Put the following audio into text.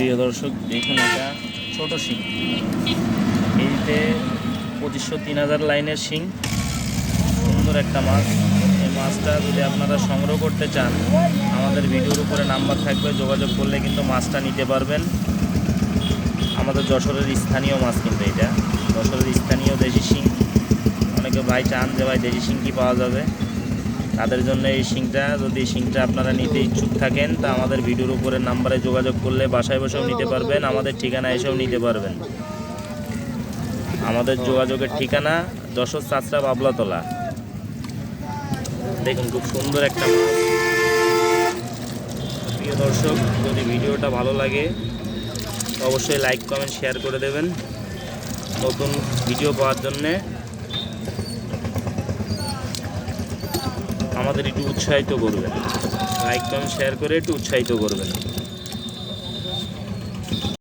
প্রিয় দর্শক দেখুন, এটা ছোট শিং। এইতে 2500-3000 লাইনের শিং, সুন্দর একটা মাছ। এই মাছটা যদি আপনারা সংগ্রহ করতে চান, আমাদের ভিডিওর উপরে নাম্বার থাকবে, যোগাযোগ করলে কিন্তু মাছটা নিতে পারবেন। আমাদের যশোরের স্থানীয় মাছ, কিন্তু এটা যশোরের স্থানীয় দেশি শিং। অনেকে ভাই চান যে ভাই দেশি শিং কি পাওয়া যাবে, তাদের জন্য এই শিংটা। যদি শিংটা আপনারা নিতে ইচ্ছুক থাকেন, তা আমাদের ভিডিওর উপরে নাম্বারে যোগাযোগ করলে বাসায় বসেও নিতে পারবেন, আমাদের ঠিকানা এসেও নিতে পারবেন। আমাদের যোগাযোগের ঠিকানা যশোর চাচরা বাবলাতলা। দেখুন খুব সুন্দর একটা মাছ। প্রিয় দর্শক, যদি ভিডিওটা ভালো লাগে অবশ্যই লাইক কমেন্ট শেয়ার করে দেবেন। নতুন ভিডিও পাওয়ার জন্যে আমাদের একটু উৎসাহিত করবেন, লাইক কমেন্ট শেয়ার করে একটু উৎসাহিত করবেন।